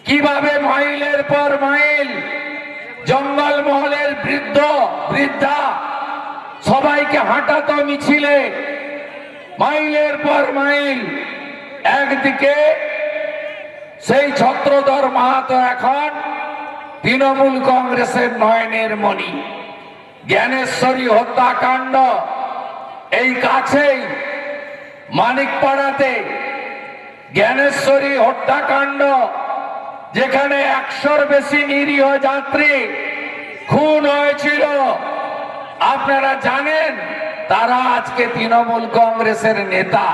কিভাবে মাইলের পর মাইল জঙ্গলমহলের বৃদ্ধ বৃদ্ধা সবাইকে হাঁটাতো মিছিলে, মাইলের পর মাইল। একদিকে সেই ছত্রধর মাহাতো এখন তৃণমূল কংগ্রেসের নয়নের মণি। জ্ঞানেশ্বরী হত্যাকাণ্ড এই কাছেই মানিকপাড়াতে জ্ঞানেশ্বরী হত্যাকাণ্ড, যেখানে 100-র বেশি নিরীহ যাত্রী খুন হয়েছিল। আপনারা জানেন তারা আজকে তৃণমূল কংগ্রেসের নেতা।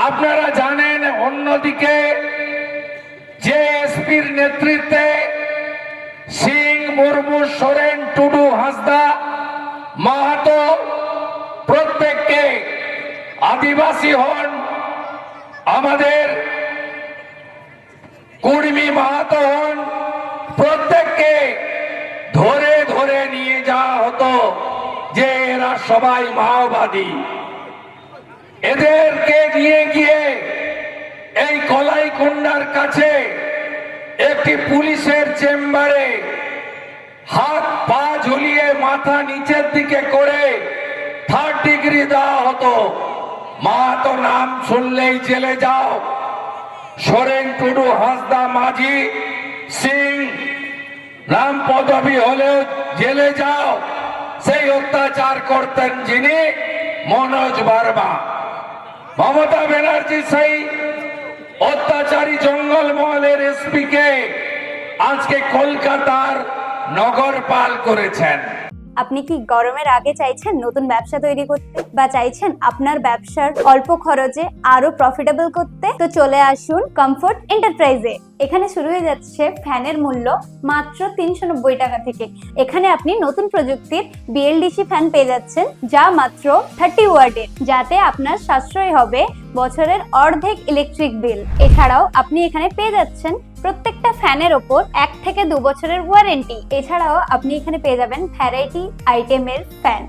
আপনারা জানেন অন্যদিকে যে এসপির নেতৃত্বে সিং, মুর্মু, সোরেন, টুডু, হাঁসদা, মাহাতো প্রত্যেককে, আদিবাসী হন, আমাদের কুর্মী মাহাতো হন, প্রত্যেককে ধরে ধরে নিয়ে যাওয়া হতো যে এরা সবাই মাওবাদী। এদেরকে নিয়ে গিয়ে এই কলাইকুণ্ডার কাছে একটি পুলিশের চেম্বারে হাত পা ঝুলিয়ে মাথা নিচের দিকে করে 3rd ডিগ্রি দেওয়া হতো। মাহাতো নাম শুনলেই জেলে যাও, সোরেন, টুডু, হাঁসদা, মাঝি, সিং নাম পদবী হলেও জেলে যাও। সেই অত্যাচার করতেন যিনি, মনোজ বার্মা। মমতা ব্যানার্জি সেই অত্যাচারী জঙ্গলমহলের এসপি কে আজকে কলকাতার নগরপাল করেছেন। আপনি কি গরমের আগে চাইছেন নতুন ব্যবসা তৈরি করতে, বা চাইছেন আপনার ব্যবসার অল্প খরচে আরো প্রফিটেবল করতে? তো চলে আসুন কমফোর্ট এন্টারপ্রাইজে। এখানে শুরু হয়ে যাচ্ছে ফ্যানের মূল্য মাত্র 390 টাকা থেকে। এখানে আপনি নতুন প্রযুক্তির বিএলডিসি ফ্যান পেয়ে যাচ্ছেন, যা মাত্র 30 ওয়াটের, যাতে আপনার সাশ্রয় হবে বছরের অর্ধেক ইলেকট্রিক বিল। এছাড়াও আপনি এখানে পেয়ে যাচ্ছেন প্রত্যেকটা ফ্যানের ওপর 1 থেকে 2 বছরের ওয়ারেন্টি। এছাড়াও আপনি এখানে পেয়ে যাবেন ভ্যারাইটি আইটেমের ফ্যান,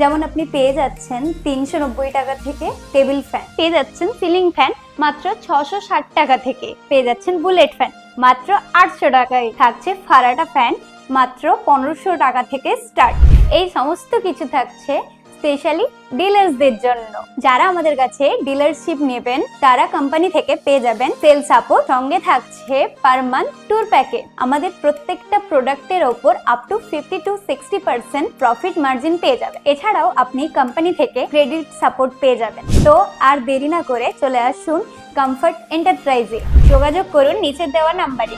যেমন আপনি পেয়ে যাচ্ছেন 390 টাকা থেকে টেবিল ফ্যান, পেয়ে যাচ্ছেন সিলিং ফ্যান মাত্র 660 টাকা থেকে, পেয়ে যাচ্ছেন বুলেট ফ্যান মাত্র 800 টাকায়, থাকছে ফারাটা ফ্যান মাত্র 1500 টাকা থেকে স্টার্ট। এই সমস্ত কিছু থাকছে স্পেশালি ডিলার্সদের জন্য। যারা আমাদের কাছে ডিলারশিপ নেবেন তারা কোম্পানি থেকে পেয়ে যাবেন সেল সাপোর্ট, সঙ্গে থাকছে পার মান্থ ট্যুর প্যাকেজ। আমাদের প্রত্যেকটা প্রোডাক্টের ওপর up to 50 to 60% profit margin পেয়ে যাবেন। এছাড়াও আপনি কোম্পানি থেকে ক্রেডিট সাপোর্ট পেয়ে যাবেন। তো আর দেরি না করে চলে আসুন কমফোর্ট এন্টারপ্রাইজে। যোগাযোগ করুন নিচে দেওয়া নাম্বারে।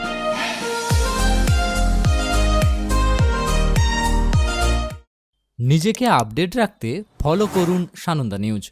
নিজেকে আপডেট রাখতে ফলো করুন সানন্দা নিউজ।